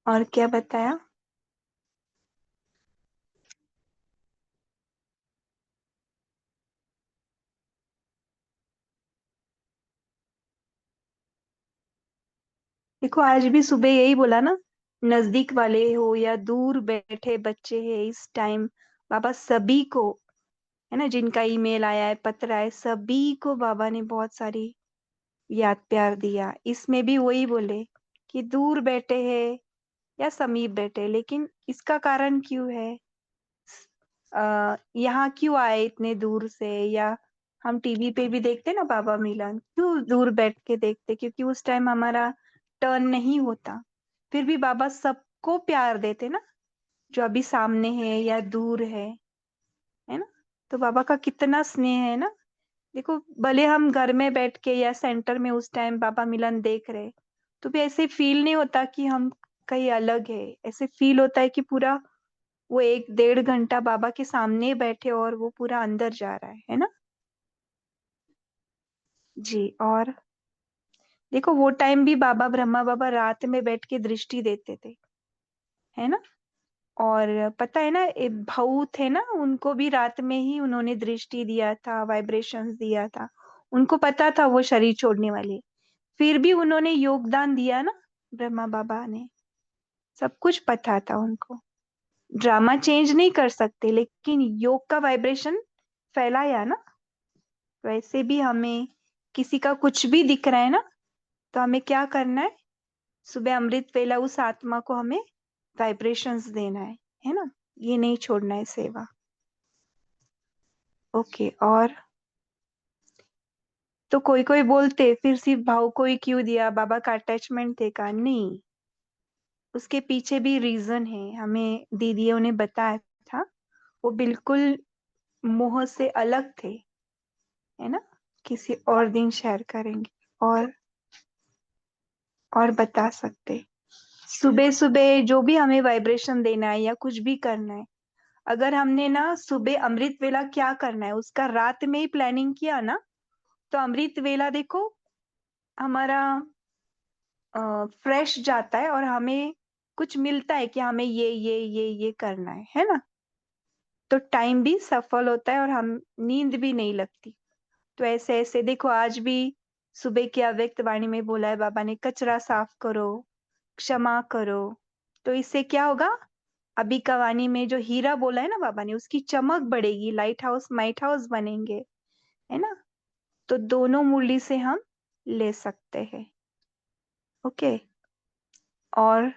और क्या बताया? देखो, आज भी सुबह यही बोला ना, नजदीक वाले हो या दूर बैठे बच्चे हैं, इस टाइम बाबा सभी को, है ना, जिनका ईमेल आया है, पत्र आया है, सभी को बाबा ने बहुत सारी याद प्यार दिया। इसमें भी वही बोले कि दूर बैठे हैं या समीप बैठे, लेकिन इसका कारण क्यों है? यहाँ क्यों आए इतने दूर से? या हम टीवी पे भी देखते ना बाबा मिलन, क्यों दूर बैठ के देखते? क्योंकि उस टाइम हमारा टर्न नहीं होता। फिर भी बाबा सबको प्यार देते ना, जो अभी सामने है या दूर है ना। तो बाबा का कितना स्नेह है ना। देखो, भले हम घर में बैठ के या सेंटर में उस टाइम बाबा मिलन देख रहे, तो भी ऐसे फील नहीं होता कि हम कहीं अलग है। ऐसे फील होता है कि पूरा वो 1-1.5 घंटा बाबा के सामने बैठे और वो पूरा अंदर जा रहा है ना जी। और देखो, वो टाइम भी बाबा, ब्रह्मा बाबा रात में बैठ के दृष्टि देते थे, है ना। और पता है ना, भाऊ थे ना, उनको भी रात में ही उन्होंने दृष्टि दिया था, वाइब्रेशंस दिया था। उनको पता था वो शरीर छोड़ने वाले, फिर भी उन्होंने योगदान दिया ना, ब्रह्मा बाबा ने। सब कुछ पता था उनको। ड्रामा चेंज नहीं कर सकते, लेकिन योग का वाइब्रेशन फैलाया ना। वैसे भी हमें किसी का कुछ भी दिख रहा है ना, तो हमें क्या करना है? सुबह अमृत वेला उस आत्मा को हमें वाइब्रेशंस देना है ना। ये नहीं छोड़ना है सेवा। ओके। और तो कोई कोई बोलते फिर सिर्फ भाव को ही क्यों दिया, बाबा का अटैचमेंट थे का? नहीं, उसके पीछे भी रीजन है, हमें दीदियों ने बताया था। वो बिल्कुल मोह से अलग थे, है ना। किसी और दिन शेयर करेंगे। और बता सकते, सुबह सुबह जो भी हमें वाइब्रेशन देना है या कुछ भी करना है, अगर हमने ना सुबह अमृत वेला क्या करना है उसका रात में ही प्लानिंग किया ना, तो अमृत वेला देखो हमारा फ्रेश जाता है और हमें कुछ मिलता है कि हमें ये करना है ना। तो टाइम भी सफल होता है और हम नींद भी नहीं लगती। तो ऐसे ऐसे देखो, आज भी सुबह की अव्यक्त वाणी में बोला है बाबा ने, कचरा साफ करो, क्षमा करो। तो इससे क्या होगा? अभी का वाणी में जो हीरा बोला है ना बाबा ने, उसकी चमक बढ़ेगी, लाइट हाउस माइट हाउस बनेंगे, है ना। तो दोनों मूल्य से हम ले सकते हैं। ओके। और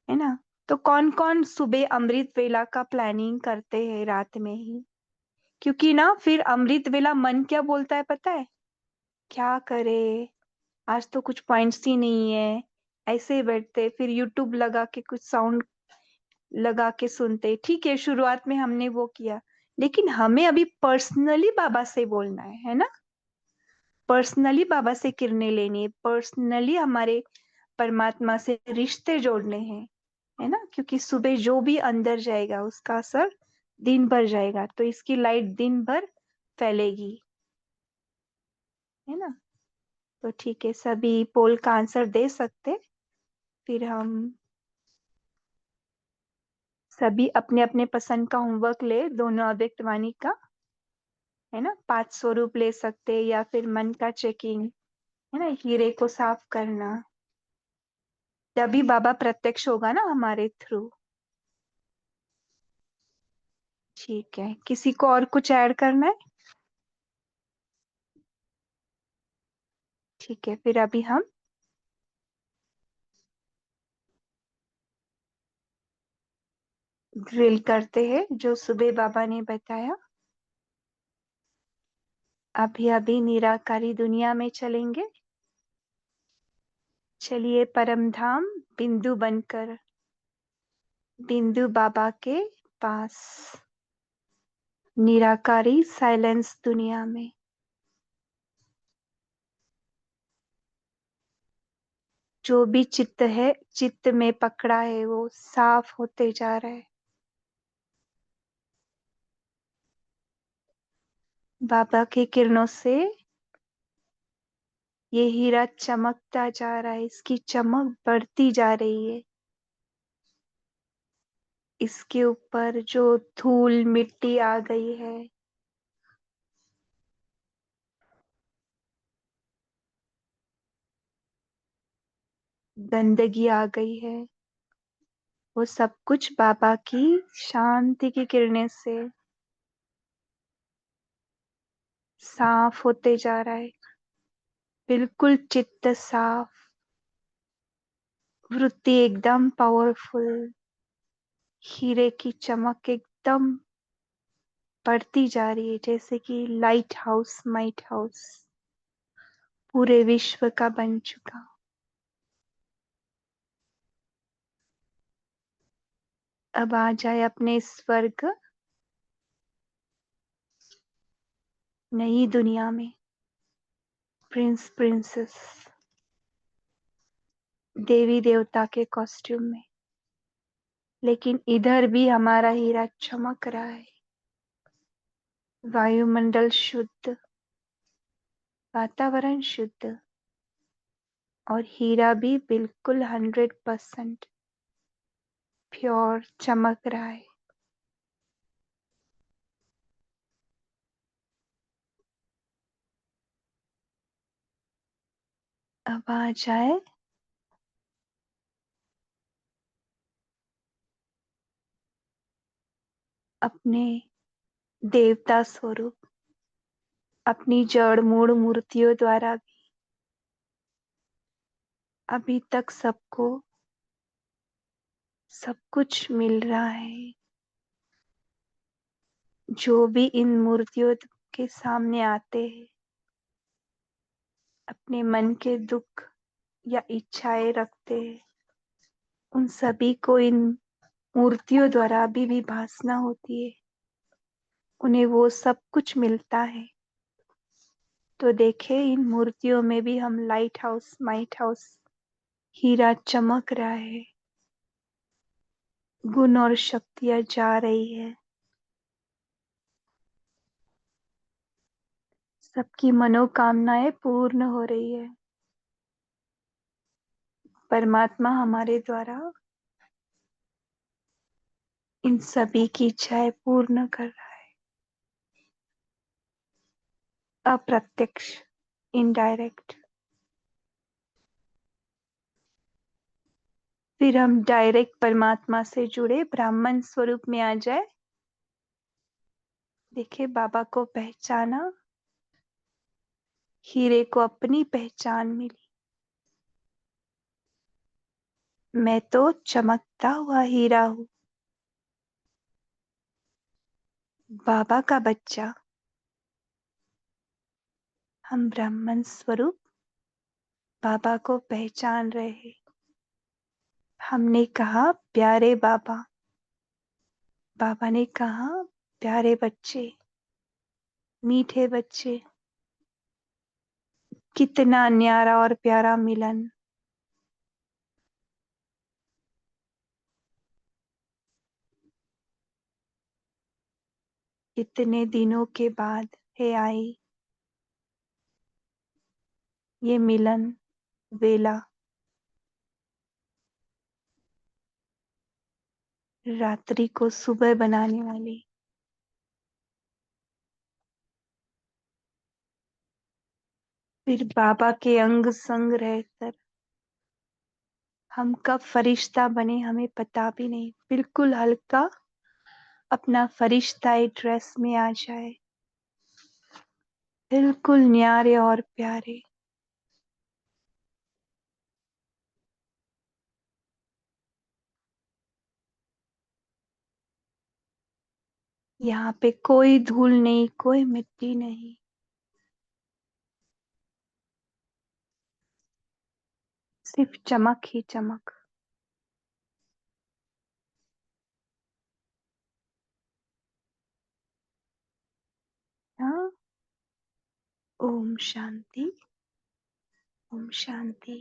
है ना। तो कौन कौन सुबह अमृत वेला का प्लानिंग करते हैं रात में ही? क्योंकि ना फिर अमृत वेला मन क्या बोलता है पता है? क्या करे, आज तो कुछ पॉइंट्स ही नहीं है। ऐसे ही बैठते, फिर यूट्यूब लगा के कुछ साउंड लगा के सुनते। ठीक है, शुरुआत में हमने वो किया, लेकिन हमें अभी पर्सनली बाबा से बोलना है ना। पर्सनली बाबा से किरणें लेनी है, पर्सनली हमारे परमात्मा से रिश्ते जोड़ने हैं, है ना। क्योंकि सुबह जो भी अंदर जाएगा उसका असर दिन भर जाएगा, तो इसकी लाइट दिन भर फैलेगी, है ना। तो ठीक है, सभी पोल का आंसर दे सकते। फिर हम सभी अपने अपने पसंद का होमवर्क ले, दोनों अव्यक्त वाणी का, है ना। 5 स्वरूप ले सकते, या फिर मन का चेकिंग, है ना, हीरे को साफ करना। तभी बाबा प्रत्यक्ष होगा ना हमारे थ्रू। ठीक है, किसी को और कुछ ऐड करना है? ठीक है, फिर अभी हम ड्रिल करते हैं जो सुबह बाबा ने बताया। अभी अभी निराकारी दुनिया में चलेंगे। चलिए परम धाम बिंदु बनकर, बिंदु बाबा के पास, निराकारी साइलेंस दुनिया में। जो भी चित्त है, चित्त में पकड़ा है, वो साफ होते जा रहा है। बाबा की किरणों से ये हीरा चमकता जा रहा है, इसकी चमक बढ़ती जा रही है। इसके ऊपर जो धूल मिट्टी आ गई है, गंदगी आ गई है, वो सब कुछ बाबा की शांति की किरणें से साफ होते जा रहा है। बिल्कुल चित्त साफ, वृत्ति एकदम पावरफुल, हीरे की चमक एकदम बढ़ती जा रही है, जैसे कि लाइट हाउस माइट हाउस पूरे विश्व का बन चुका। अब आ जाए अपने स्वर्ग नई दुनिया में, प्रिंस प्रिंसेस देवी देवता के कॉस्ट्यूम में। लेकिन इधर भी हमारा हीरा चमक रहा है। वायुमंडल शुद्ध, वातावरण शुद्ध, और हीरा भी बिल्कुल 100% प्योर चमक रहा है। अब आ जाए अपने देवता स्वरूप, अपनी जड़ मूड़ मूर्तियों द्वारा भी अभी तक सबको सब कुछ मिल रहा है। जो भी इन मूर्तियों के सामने आते हैं, अपने मन के दुख या इच्छाएं रखते हैं, उन सभी को इन मूर्तियों द्वारा अभी भी भासना होती है। उन्हें वो सब कुछ मिलता है। तो देखे इन मूर्तियों में भी हम लाइट हाउस माइट हाउस, हीरा चमक रहा है, गुण और शक्तियां जा रही है, सबकी मनोकामनाएं पूर्ण हो रही है। परमात्मा हमारे द्वारा इन सभी की इच्छाएं पूर्ण कर रहा है। अप्रत्यक्ष, इनडायरेक्ट। फिर हम डायरेक्ट परमात्मा से जुड़े ब्राह्मण स्वरूप में आ जाए। देखिए बाबा को पहचाना, हीरे को अपनी पहचान मिली। मैं तो चमकता हुआ हीरा हूं, बाबा का बच्चा। हम ब्राह्मण स्वरूप बाबा को पहचान रहे हैं। हमने कहा प्यारे बाबा, बाबा ने कहा प्यारे बच्चे, मीठे बच्चे। कितना न्यारा और प्यारा मिलन। इतने दिनों के बाद है आई ये मिलन वेला। रात्रि को सुबह बनाने वाली। फिर बाबा के अंग संग रहकर हम कब फरिश्ता बने हमें पता भी नहीं। बिल्कुल हल्का अपना फरिश्ताई ड्रेस में आ जाए, बिल्कुल न्यारे और प्यारे। यहाँ पे कोई धूल नहीं, कोई मिट्टी नहीं, सिर्फ चमक ही चमक। हाँ, ओम शांति, ओम शांति।